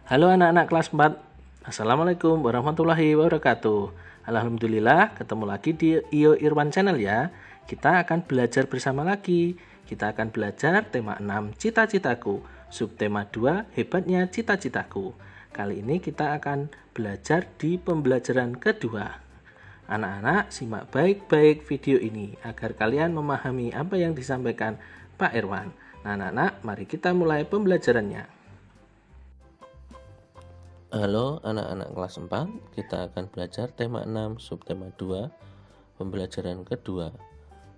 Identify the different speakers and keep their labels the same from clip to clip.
Speaker 1: Halo anak-anak kelas 4. Assalamualaikum warahmatullahi wabarakatuh. Alhamdulillah ketemu lagi di Iyo Irwan Channel ya. Kita akan belajar bersama lagi. Kita akan belajar tema 6 cita-citaku, subtema 2 hebatnya cita-citaku. Kali ini kita akan belajar di pembelajaran kedua. Anak-anak simak baik-baik video ini agar kalian memahami apa yang disampaikan Pak Irwan. Nah anak-anak, mari kita mulai pembelajarannya.
Speaker 2: Halo anak-anak kelas 4, kita akan belajar tema 6, subtema 2, pembelajaran kedua.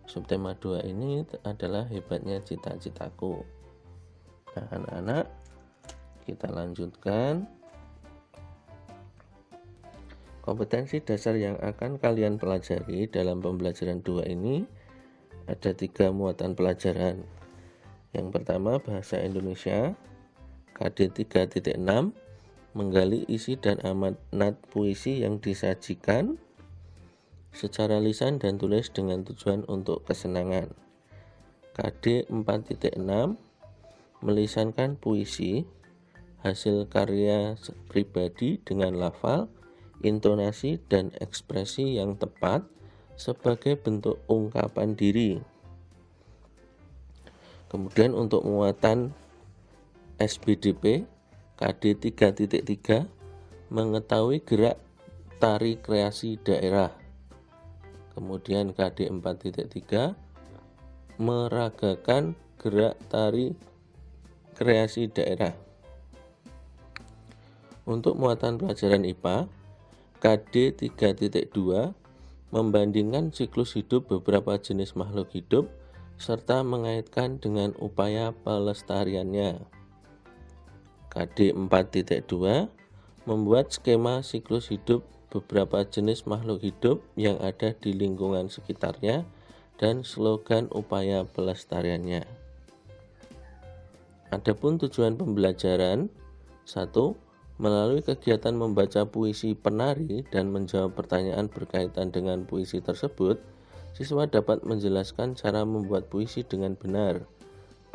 Speaker 2: Subtema 2 ini adalah hebatnya cita-citaku. Nah anak-anak, kita lanjutkan. Kompetensi dasar yang akan kalian pelajari dalam pembelajaran 2 ini ada 3 muatan pelajaran. Yang pertama bahasa Indonesia, KD 3.6, menggali isi dan amanat puisi yang disajikan secara lisan dan tulis dengan tujuan untuk kesenangan. KD 4.6, melisankan puisi hasil karya pribadi dengan lafal, intonasi, dan ekspresi yang tepat sebagai bentuk ungkapan diri. Kemudian untuk muatan SBDP KD 3.3, mengetahui gerak tari kreasi daerah. Kemudian KD 4.3, meragakan gerak tari kreasi daerah. Untuk muatan pelajaran IPA, KD 3.2, membandingkan siklus hidup beberapa jenis makhluk hidup serta mengaitkan dengan upaya pelestariannya. KD 4.2, membuat skema siklus hidup beberapa jenis makhluk hidup yang ada di lingkungan sekitarnya dan slogan upaya pelestariannya. Adapun tujuan pembelajaran: 1. Melalui kegiatan membaca puisi penari dan menjawab pertanyaan berkaitan dengan puisi tersebut, siswa dapat menjelaskan cara membuat puisi dengan benar.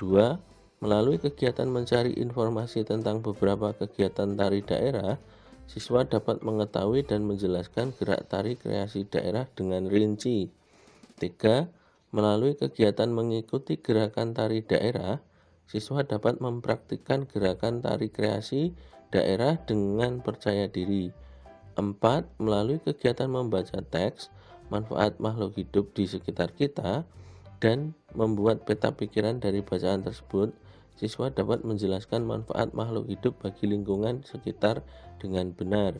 Speaker 2: 2. Melalui kegiatan mencari informasi tentang beberapa kegiatan tari daerah, siswa dapat mengetahui dan menjelaskan gerak tari kreasi daerah dengan rinci. 3. Melalui kegiatan mengikuti gerakan tari daerah, siswa dapat mempraktikkan gerakan tari kreasi daerah dengan percaya diri. 4. Melalui kegiatan membaca teks, manfaat makhluk hidup di sekitar kita, dan membuat peta pikiran dari bacaan tersebut, siswa dapat menjelaskan manfaat makhluk hidup bagi lingkungan sekitar dengan benar.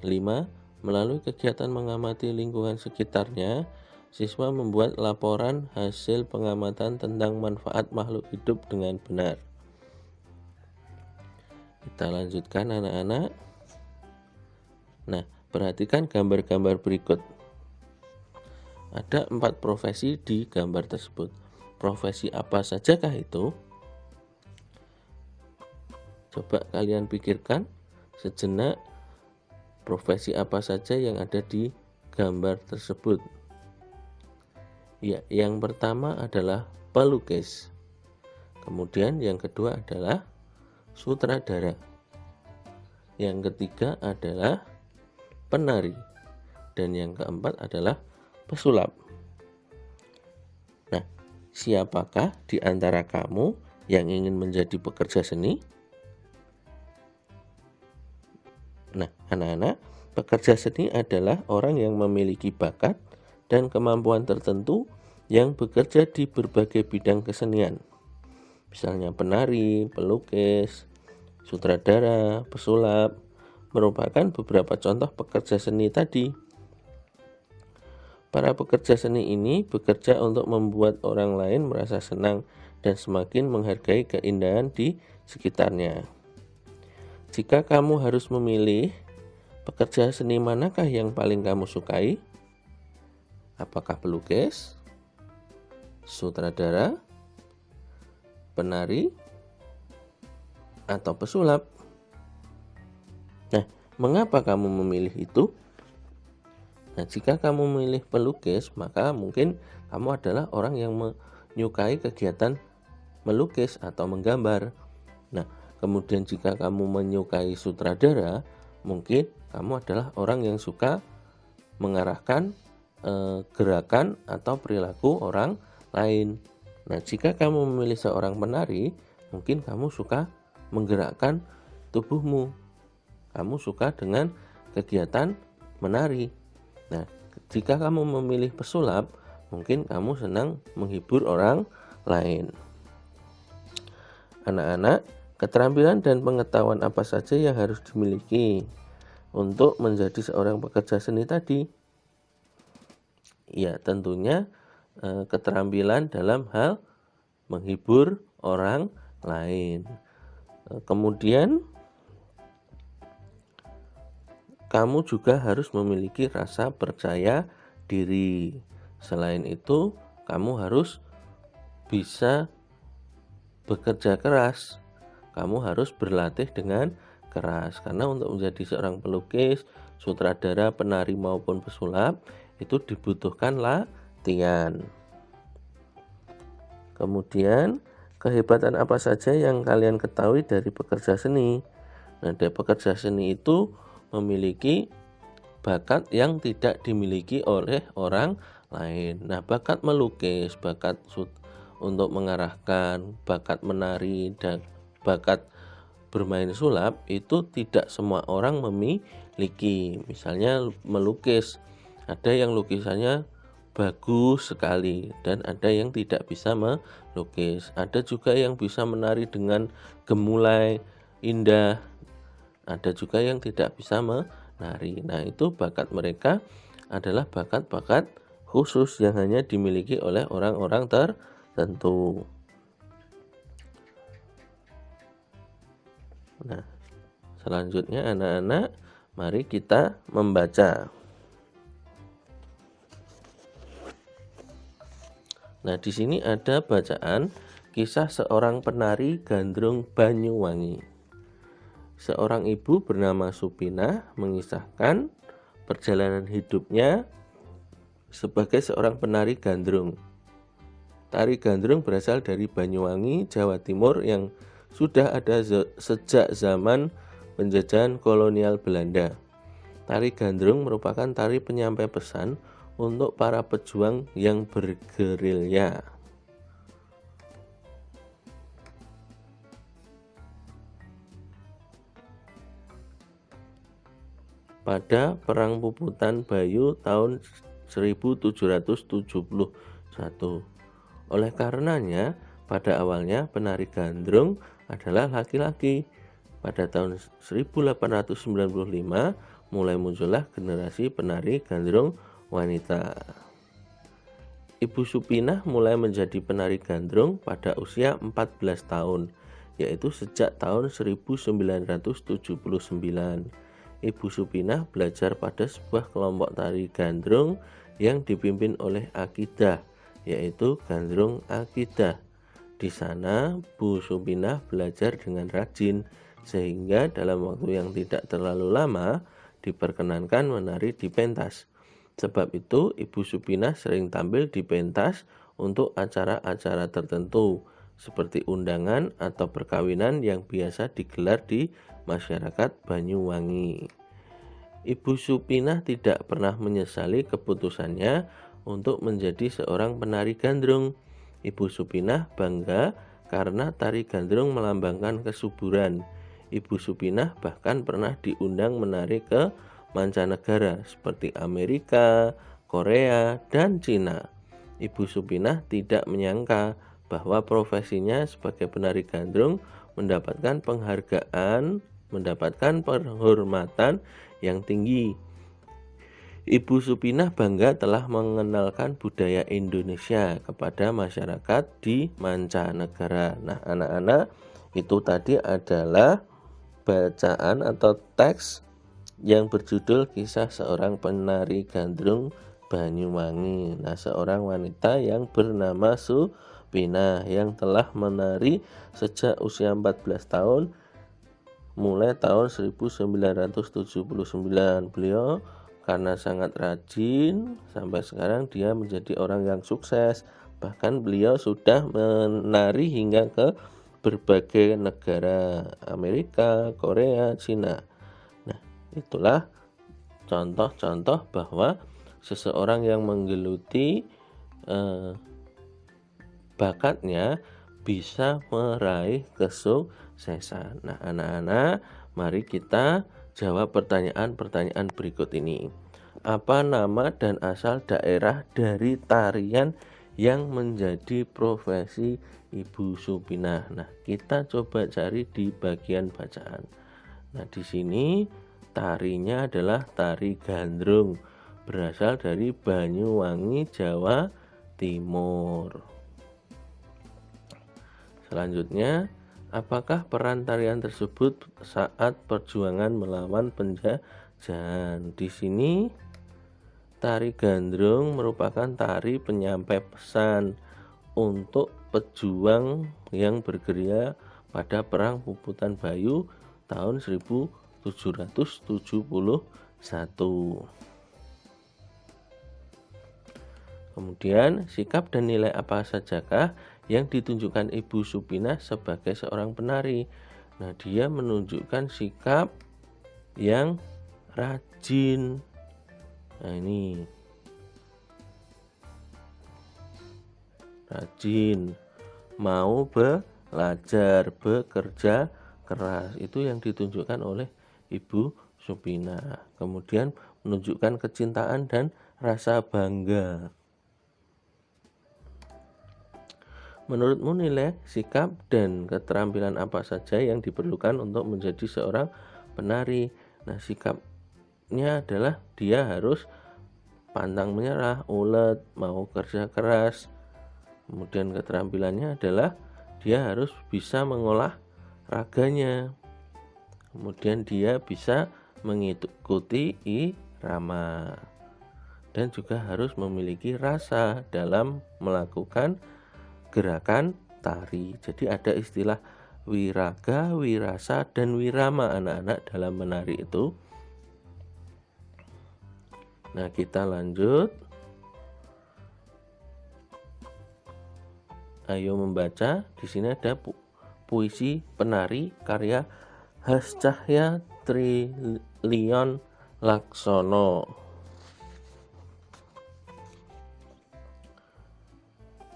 Speaker 2: 5. Melalui kegiatan mengamati lingkungan sekitarnya, siswa membuat laporan hasil pengamatan tentang manfaat makhluk hidup dengan benar. Kita lanjutkan anak-anak. Nah, perhatikan gambar-gambar berikut. Ada 4 profesi di gambar tersebut. Profesi apa sajakah itu? Coba kalian pikirkan sejenak, profesi apa saja yang ada di gambar tersebut. Ya, yang pertama adalah pelukis. Kemudian yang kedua adalah sutradara. Yang ketiga adalah penari. Dan yang keempat adalah pesulap. Nah, siapakah di antara kamu yang ingin menjadi pekerja seni? Nah, anak-anak, pekerja seni adalah orang yang memiliki bakat dan kemampuan tertentu yang bekerja di berbagai bidang kesenian. Misalnya penari, pelukis, sutradara, pesulap, merupakan beberapa contoh pekerja seni tadi. Para pekerja seni ini bekerja untuk membuat orang lain merasa senang dan semakin menghargai keindahan di sekitarnya. Jika kamu harus memilih, pekerja seni manakah yang paling kamu sukai? Apakah pelukis, sutradara, penari, atau pesulap? Nah, mengapa kamu memilih itu? Nah, jika kamu memilih pelukis, maka mungkin kamu adalah orang yang menyukai kegiatan melukis atau menggambar. Nah, Kemudian jika kamu menyukai sutradara, mungkin kamu adalah orang yang suka mengarahkan gerakan atau perilaku orang lain. Nah, jika kamu memilih seorang penari, mungkin kamu suka menggerakkan tubuhmu. Kamu suka dengan kegiatan menari. Nah, jika kamu memilih pesulap, mungkin kamu senang menghibur orang lain. Anak-anak, keterampilan dan pengetahuan apa saja yang harus dimiliki untuk menjadi seorang pekerja seni tadi? Ya, tentunya keterampilan dalam hal menghibur orang lain. Kemudian kamu juga harus memiliki rasa percaya diri. Selain itu, kamu harus bisa bekerja keras. Kamu harus berlatih dengan keras, karena untuk menjadi seorang pelukis, sutradara, penari maupun pesulap itu dibutuhkan latihan. Kemudian, kehebatan apa saja yang kalian ketahui dari pekerja seni? Nah, dari pekerja seni itu memiliki bakat yang tidak dimiliki oleh orang lain. Nah, bakat melukis, bakat untuk mengarahkan, bakat menari, dan bakat bermain sulap itu tidak semua orang memiliki. Misalnya melukis, ada yang lukisannya bagus sekali dan ada yang tidak bisa melukis. Ada juga yang bisa menari dengan gemulai, indah. Ada juga yang tidak bisa menari. Nah, itu bakat mereka adalah bakat-bakat khusus yang hanya dimiliki oleh orang-orang tertentu. Nah, selanjutnya anak-anak, mari kita membaca. Nah, di sini ada bacaan kisah seorang penari gandrung Banyuwangi. Seorang ibu bernama Supinah mengisahkan perjalanan hidupnya sebagai seorang penari gandrung. Tari gandrung berasal dari Banyuwangi, Jawa Timur yang sudah ada sejak zaman penjajahan kolonial Belanda. Tari gandrung merupakan tari penyampai pesan untuk para pejuang yang bergerilya. Pada Perang Puputan Bayu tahun 1771. Oleh karenanya, pada awalnya penari gandrung adalah laki-laki. Pada tahun 1895 mulai muncullah generasi penari gandrung wanita. Ibu Supinah mulai menjadi penari gandrung pada usia 14 tahun, yaitu sejak tahun 1979. Ibu Supinah belajar pada sebuah kelompok tari gandrung yang dipimpin oleh Akidah, yaitu Gandrung Akidah. Di sana, Bu Supinah belajar dengan rajin, sehingga dalam waktu yang tidak terlalu lama diperkenankan menari di pentas. Sebab itu, Ibu Supinah sering tampil di pentas untuk acara-acara tertentu, seperti undangan atau perkawinan yang biasa digelar di masyarakat Banyuwangi. Ibu Supinah tidak pernah menyesali keputusannya untuk menjadi seorang penari gandrung. Ibu Supinah bangga karena tari gandrung melambangkan kesuburan. Ibu Supinah bahkan pernah diundang menari ke mancanegara seperti Amerika, Korea, dan Cina. Ibu Supinah tidak menyangka bahwa profesinya sebagai penari gandrung mendapatkan penghormatan yang tinggi. Ibu Supinah bangga telah mengenalkan budaya Indonesia kepada masyarakat di mancanegara. Nah, anak-anak, itu tadi adalah bacaan atau teks yang berjudul Kisah Seorang Penari Gandrung Banyuwangi. Nah, seorang wanita yang bernama Supinah yang telah menari sejak usia 14 tahun mulai tahun 1979. Beliau karena sangat rajin sampai sekarang dia menjadi orang yang sukses. Bahkan beliau sudah menari hingga ke berbagai negara, Amerika, Korea, Cina. Nah, itulah contoh-contoh bahwa seseorang yang menggeluti bakatnya bisa meraih kesuksesan. Nah, anak-anak, mari kita jawab pertanyaan-pertanyaan berikut ini. Apa nama dan asal daerah dari tarian yang menjadi profesi Ibu Supinah? Nah, kita coba cari di bagian bacaan. Nah, di sini tarinya adalah tari gandrung, berasal dari Banyuwangi, Jawa Timur. Selanjutnya, apakah peran tarian tersebut saat perjuangan melawan penjajahan? Di sini tari gandrung merupakan tari penyampai pesan untuk pejuang yang bergerilya pada Perang Puputan Bayu tahun 1771. Kemudian, sikap dan nilai apa sajakah yang ditunjukkan Ibu Supinah sebagai seorang penari? Nah, dia menunjukkan sikap yang rajin. Nah, ini rajin, mau belajar, bekerja keras, itu yang ditunjukkan oleh Ibu Supinah. Kemudian menunjukkan kecintaan dan rasa bangga. Menurutmu nilai, sikap, dan keterampilan apa saja yang diperlukan untuk menjadi seorang penari? Nah, sikapnya adalah dia harus pantang menyerah, ulet, mau kerja keras. Kemudian keterampilannya adalah dia harus bisa mengolah raganya. Kemudian dia bisa mengikuti irama. Dan juga harus memiliki rasa dalam melakukan gerakan tari. Jadi ada istilah wiraga, wirasa, dan wirama anak-anak dalam menari itu. Nah, kita lanjut. Ayo membaca. Di sini ada puisi penari karya Hascahya Trilion Laksono.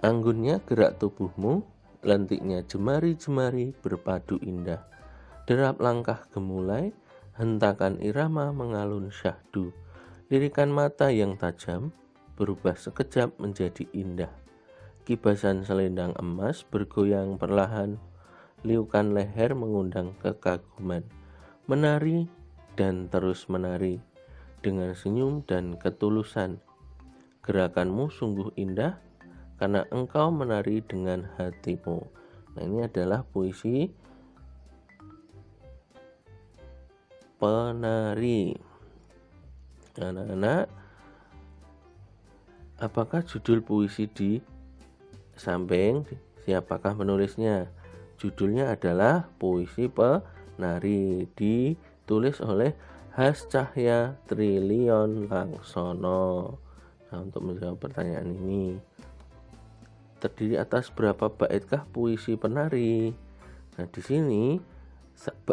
Speaker 2: Anggunnya gerak tubuhmu, lentiknya jemari-jemari berpadu indah. Derap langkah gemulai, hentakan irama mengalun syahdu. Lirikan mata yang tajam berubah sekejap menjadi indah. Kibasan selendang emas bergoyang perlahan, liukan leher mengundang kekaguman. Menari dan terus menari dengan senyum dan ketulusan. Gerakanmu sungguh indah karena engkau menari dengan hatimu. Nah, ini adalah puisi penari. Anak-anak, apakah judul puisi di samping? Siapakah penulisnya? Judulnya adalah Puisi Penari, ditulis oleh Hascahya Trilion Laksono. Nah, untuk menjawab pertanyaan ini, terdiri atas berapa baitkah puisi penari? Nah, di sini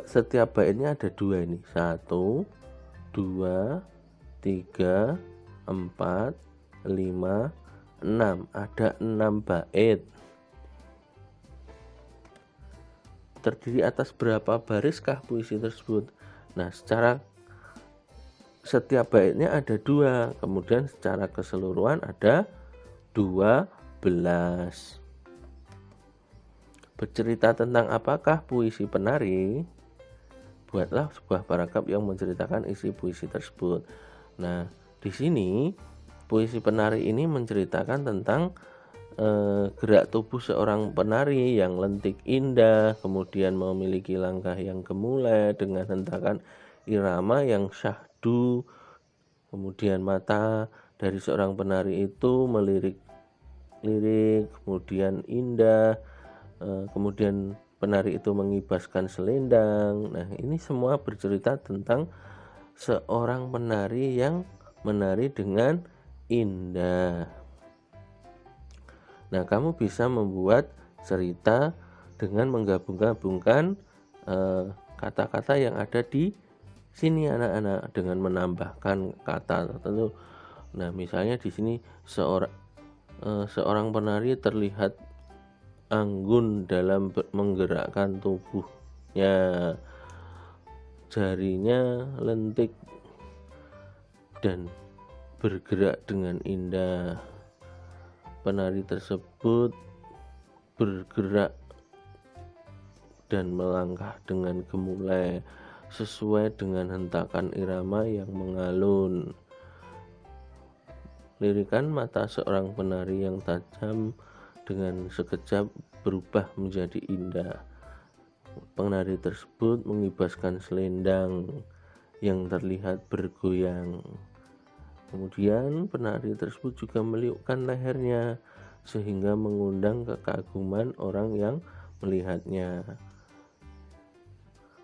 Speaker 2: setiap baitnya ada 2 ini. 1, 2, 3, 4, 5, 6. Ada 6 bait. Terdiri atas berapa bariskah puisi tersebut? Nah, secara setiap baitnya ada 2. Kemudian secara keseluruhan ada 12. Bercerita tentang apakah puisi penari? Buatlah sebuah paragraf yang menceritakan isi puisi tersebut. Nah, di sini puisi penari ini menceritakan tentang gerak tubuh seorang penari yang lentik indah, kemudian memiliki langkah yang gemulai dengan hentakan irama yang syahdu. Kemudian mata dari seorang penari itu melirik, kemudian indah. Kemudian penari itu mengibaskan selendang. Nah, ini semua bercerita tentang seorang penari yang menari dengan indah. Nah, kamu bisa membuat cerita dengan menggabung-gabungkan kata-kata yang ada di sini anak-anak dengan menambahkan kata tertentu. Nah, misalnya di sini seorang penari terlihat anggun dalam menggerakkan tubuhnya, jarinya lentik dan bergerak dengan indah. Penari tersebut bergerak dan melangkah dengan gemulai sesuai dengan hentakan irama yang mengalun. Lirikan mata seorang penari yang tajam dengan sekejap berubah menjadi indah. Penari tersebut mengibaskan selendang yang terlihat bergoyang. Kemudian penari tersebut juga meliukkan lehernya sehingga mengundang kekaguman orang yang melihatnya.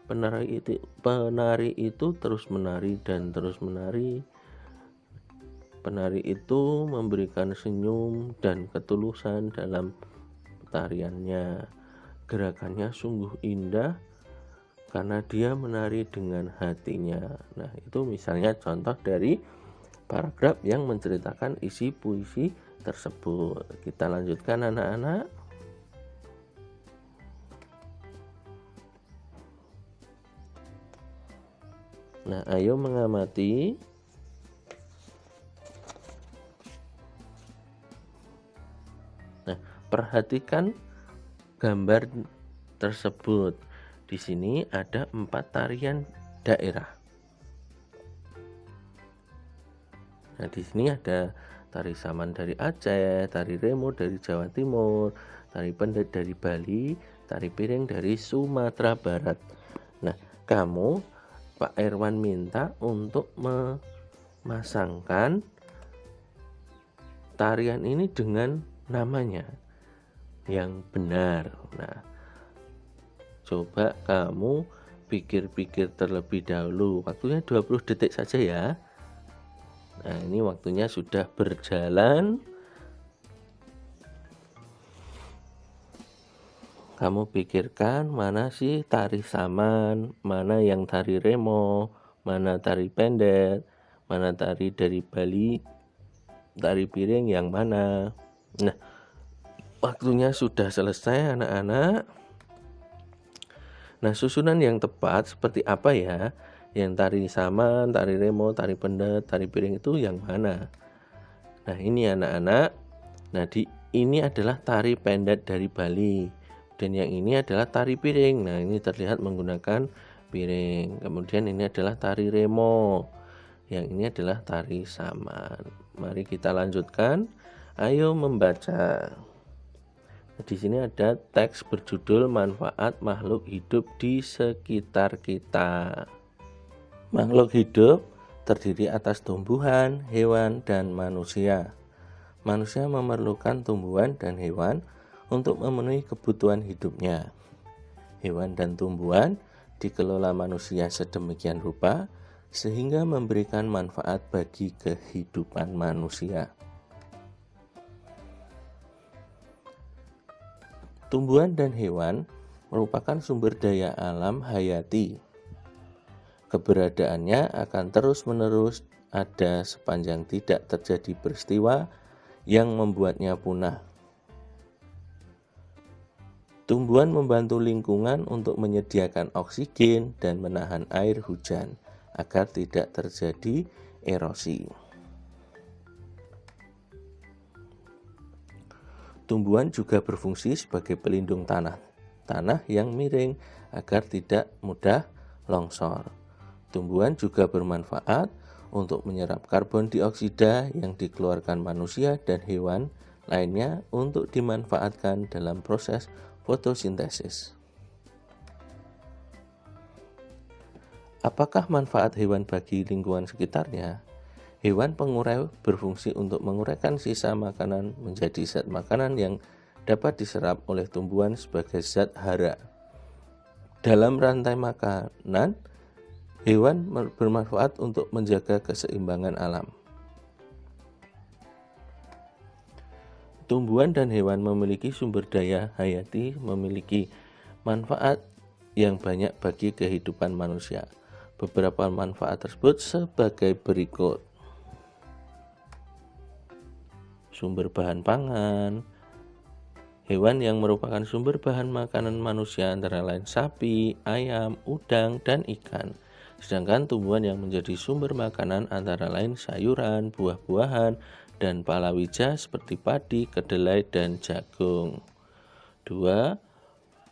Speaker 2: Penari itu terus menari dan terus menari. Penari itu memberikan senyum dan ketulusan dalam tariannya. Gerakannya sungguh indah karena dia menari dengan hatinya. Nah, itu misalnya contoh dari paragraf yang menceritakan isi puisi tersebut. Kita lanjutkan anak-anak. Nah, ayo mengamati. Nah, perhatikan gambar tersebut. Di sini ada 4 tarian daerah. Nah, di sini ada tari saman dari Aceh, tari remo dari Jawa Timur, tari pendet dari Bali, tari piring dari Sumatera Barat. Nah, kamu Pak Irwan minta untuk memasangkan tarian ini dengan namanya yang benar. Nah, coba kamu pikir-pikir terlebih dahulu. Waktunya 20 detik saja ya. Nah, ini waktunya sudah berjalan. Kamu pikirkan mana sih tari saman, mana yang tari remo, mana tari pendet, mana tari dari Bali, tari piring yang mana. Nah, waktunya sudah selesai anak-anak. Nah, susunan yang tepat seperti apa ya? Yang tari saman, tari remo, tari pendet, tari piring itu yang mana? Nah, ini anak-anak. Nah, ini adalah tari pendet dari Bali. Dan yang ini adalah tari piring. Nah, ini terlihat menggunakan piring. Kemudian ini adalah tari remo. Yang ini adalah tari saman. Mari kita lanjutkan. Ayo membaca. Di sini ada teks berjudul manfaat makhluk hidup di sekitar kita. Makhluk hidup terdiri atas tumbuhan, hewan, dan manusia. Manusia memerlukan tumbuhan dan hewan untuk memenuhi kebutuhan hidupnya. Hewan dan tumbuhan dikelola manusia sedemikian rupa sehingga memberikan manfaat bagi kehidupan manusia. Tumbuhan dan hewan merupakan sumber daya alam hayati. Keberadaannya akan terus-menerus ada sepanjang tidak terjadi peristiwa yang membuatnya punah. Tumbuhan membantu lingkungan untuk menyediakan oksigen dan menahan air hujan agar tidak terjadi erosi. Tumbuhan juga berfungsi sebagai pelindung tanah yang miring agar tidak mudah longsor. Tumbuhan juga bermanfaat untuk menyerap karbon dioksida yang dikeluarkan manusia dan hewan lainnya untuk dimanfaatkan dalam proses fotosintesis. Apakah manfaat hewan bagi lingkungan sekitarnya? Hewan pengurai berfungsi untuk menguraikan sisa makanan menjadi zat makanan yang dapat diserap oleh tumbuhan sebagai zat hara. Dalam rantai makanan, hewan bermanfaat untuk menjaga keseimbangan alam. Tumbuhan dan hewan memiliki sumber daya hayati, memiliki manfaat yang banyak bagi kehidupan manusia. Beberapa manfaat tersebut sebagai berikut. Sumber bahan pangan. Hewan yang merupakan sumber bahan makanan manusia antara lain sapi, ayam, udang, dan ikan. Sedangkan tumbuhan yang menjadi sumber makanan antara lain sayuran, buah-buahan, dan palawija seperti padi, kedelai, dan jagung. 2.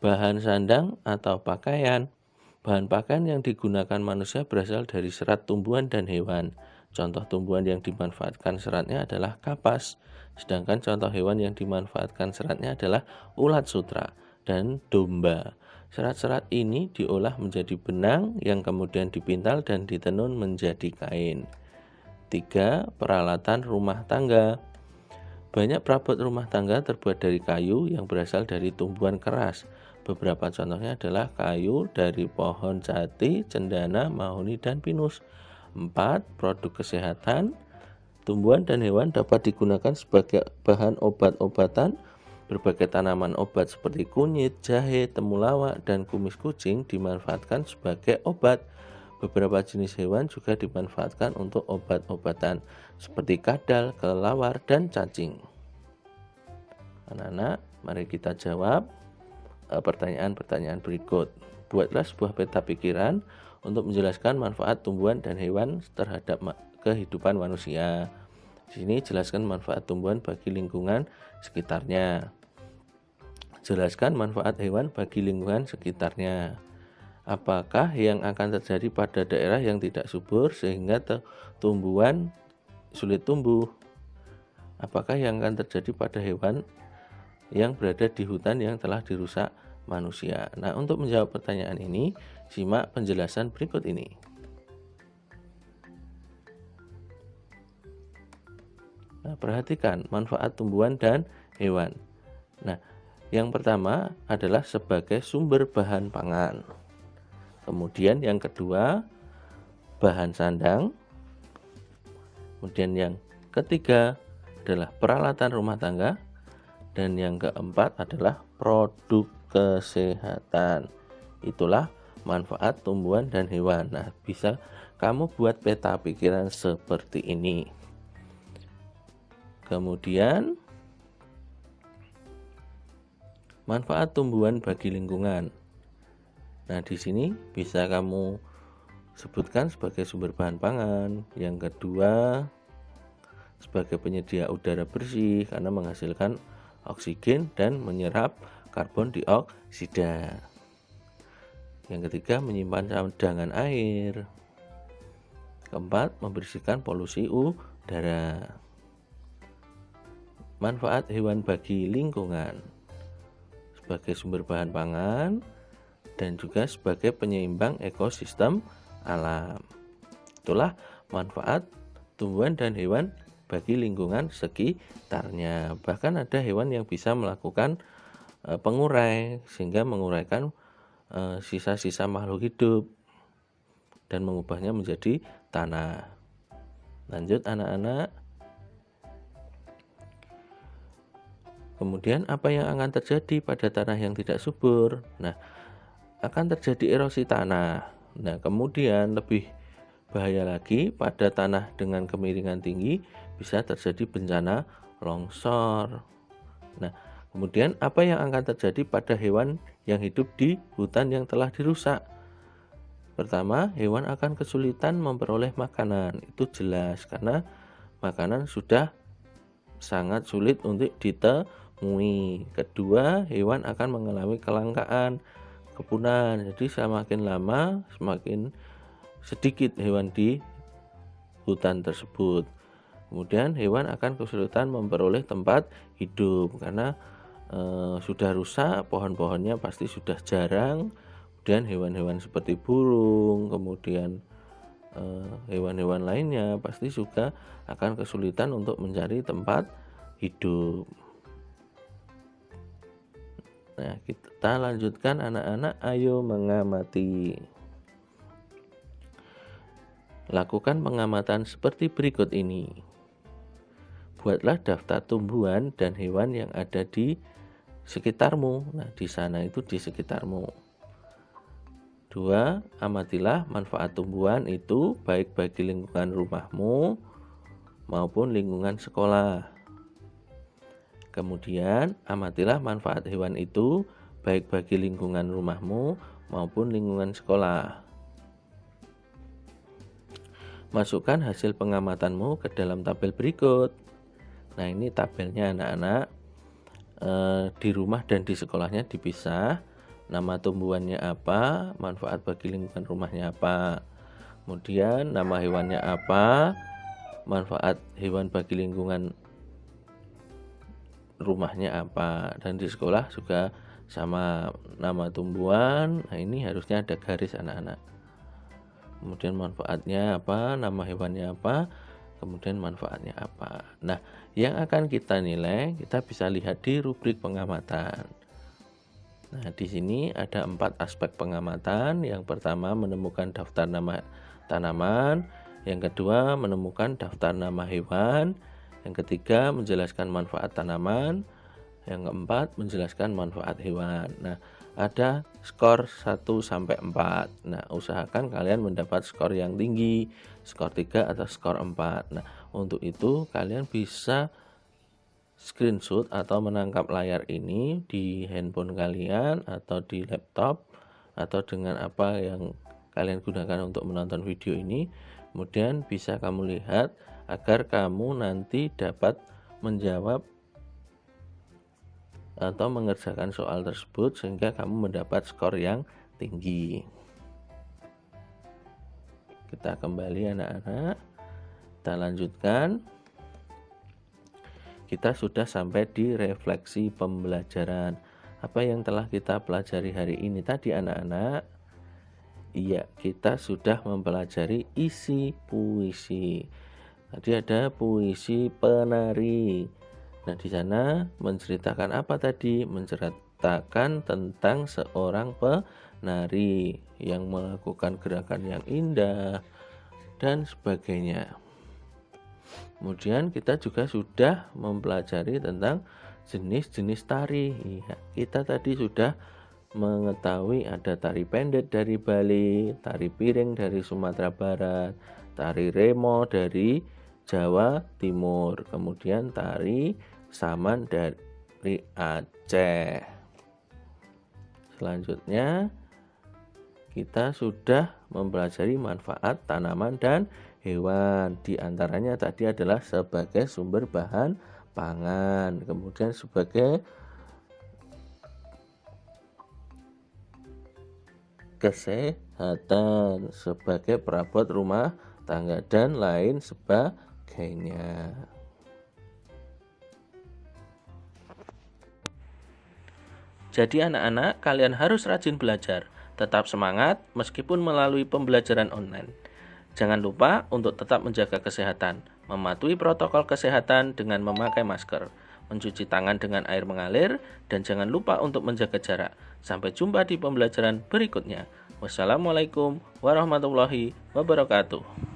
Speaker 2: Bahan sandang atau pakaian. Bahan pakaian yang digunakan manusia berasal dari serat tumbuhan dan hewan. Contoh tumbuhan yang dimanfaatkan seratnya adalah kapas, sedangkan contoh hewan yang dimanfaatkan seratnya adalah ulat sutra dan domba. Serat-serat ini diolah menjadi benang yang kemudian dipintal dan ditenun menjadi kain. 3. Peralatan rumah tangga. Banyak perabot rumah tangga terbuat dari kayu yang berasal dari tumbuhan keras. Beberapa contohnya adalah kayu dari pohon jati, cendana, mahoni, dan pinus. 4. Produk kesehatan. Tumbuhan dan hewan dapat digunakan sebagai bahan obat-obatan. Berbagai tanaman obat seperti kunyit, jahe, temulawak, dan kumis kucing dimanfaatkan sebagai obat. Beberapa jenis hewan juga dimanfaatkan untuk obat-obatan seperti kadal, kelelawar, dan cacing. Anak-anak, mari kita jawab pertanyaan-pertanyaan berikut. Buatlah sebuah peta pikiran untuk menjelaskan manfaat tumbuhan dan hewan terhadap kehidupan manusia. Di sini jelaskan manfaat tumbuhan bagi lingkungan sekitarnya. Jelaskan manfaat hewan bagi lingkungan sekitarnya. Apakah yang akan terjadi pada daerah yang tidak subur sehingga tumbuhan sulit tumbuh? Apakah yang akan terjadi pada hewan yang berada di hutan yang telah dirusak manusia? Nah, untuk menjawab pertanyaan ini, simak penjelasan berikut ini. Nah, perhatikan manfaat tumbuhan dan hewan. Nah, yang pertama adalah sebagai sumber bahan pangan. Kemudian yang kedua, bahan sandang. Kemudian yang ketiga adalah peralatan rumah tangga. Dan yang keempat adalah produk kesehatan. Itulah manfaat tumbuhan dan hewan. Nah, bisa kamu buat peta pikiran seperti ini. Kemudian manfaat tumbuhan bagi lingkungan. Nah, di sini bisa kamu sebutkan sebagai sumber bahan pangan. Yang kedua, sebagai penyedia udara bersih karena menghasilkan oksigen dan menyerap karbon dioksida. Yang ketiga, menyimpan cadangan air. Keempat, membersihkan polusi udara. Manfaat hewan bagi lingkungan sebagai sumber bahan pangan dan juga sebagai penyeimbang ekosistem alam. Itulah manfaat tumbuhan dan hewan bagi lingkungan sekitarnya. Bahkan ada hewan yang bisa melakukan pengurai sehingga menguraikan sisa-sisa makhluk hidup dan mengubahnya menjadi tanah. Lanjut anak-anak. Kemudian apa yang akan terjadi pada tanah yang tidak subur? Nah, akan terjadi erosi tanah. Nah, kemudian lebih bahaya lagi, pada tanah dengan kemiringan tinggi bisa terjadi bencana longsor. Nah, kemudian apa yang akan terjadi pada hewan yang hidup di hutan yang telah dirusak? Pertama, hewan akan kesulitan memperoleh makanan. Itu jelas karena makanan sudah sangat sulit untuk ditemui. Kedua, hewan akan mengalami kelangkaan, kepunahan. Jadi semakin lama semakin sedikit hewan di hutan tersebut. Kemudian hewan akan kesulitan memperoleh tempat hidup karena sudah rusak, pohon-pohonnya pasti sudah jarang. Kemudian hewan-hewan seperti burung, kemudian hewan-hewan lainnya pasti juga akan kesulitan untuk mencari tempat hidup. Nah, kita lanjutkan anak-anak, ayo mengamati. Lakukan pengamatan seperti berikut ini. Buatlah daftar tumbuhan dan hewan yang ada di sekitarmu. Nah, di sana itu di sekitarmu. 2. Amatilah manfaat tumbuhan itu baik bagi lingkungan rumahmu maupun lingkungan sekolah. Kemudian, amatilah manfaat hewan itu baik bagi lingkungan rumahmu maupun lingkungan sekolah. Masukkan hasil pengamatanmu ke dalam tabel berikut. Nah, ini tabelnya anak-anak. Di rumah dan di sekolahnya dipisah. Nama tumbuhannya apa, manfaat bagi lingkungan rumahnya apa. Kemudian nama hewannya apa, manfaat hewan bagi lingkungan rumahnya apa. Dan di sekolah juga sama, nama tumbuhan. Nah, ini harusnya ada garis anak-anak. Kemudian manfaatnya apa, nama hewannya apa, kemudian manfaatnya apa. Nah, yang akan kita nilai, kita bisa lihat di rubrik pengamatan. Nah, di sini ada 4 aspek pengamatan. Yang pertama, menemukan daftar nama tanaman. Yang kedua, menemukan daftar nama hewan. Yang ketiga, menjelaskan manfaat tanaman. Yang keempat, menjelaskan manfaat hewan. Nah, ada skor 1-4. Nah, usahakan kalian mendapat skor yang tinggi, skor 3 atau skor 4. Nah, untuk itu kalian bisa screenshot atau menangkap layar ini di handphone kalian atau di laptop atau dengan apa yang kalian gunakan untuk menonton video ini. Kemudian bisa kamu lihat agar kamu nanti dapat menjawab atau mengerjakan soal tersebut sehingga kamu mendapat skor yang tinggi. Kita kembali anak-anak, kita lanjutkan. Kita sudah sampai di refleksi pembelajaran. Apa yang telah kita pelajari hari ini tadi anak-anak? Iya, kita sudah mempelajari isi puisi. Tadi ada puisi penari. Nah, di sana menceritakan apa tadi? Menceritakan tentang seorang penari yang melakukan gerakan yang indah dan sebagainya. Kemudian kita juga sudah mempelajari tentang jenis-jenis tari. Ya, kita tadi sudah mengetahui ada tari pendek dari Bali, tari piring dari Sumatera Barat, tari remo dari Jawa Timur, kemudian tari saman dari Aceh. Selanjutnya kita sudah mempelajari manfaat tanaman dan hewan. Di antaranya tadi adalah sebagai sumber bahan pangan, kemudian sebagai kesehatan, sebagai perabot rumah tangga dan lain sebagainya.
Speaker 1: Jadi anak-anak, kalian harus rajin belajar, tetap semangat meskipun melalui pembelajaran online. Jangan lupa untuk tetap menjaga kesehatan, mematuhi protokol kesehatan dengan memakai masker, mencuci tangan dengan air mengalir, dan jangan lupa untuk menjaga jarak. Sampai jumpa di pembelajaran berikutnya. Wassalamualaikum warahmatullahi wabarakatuh.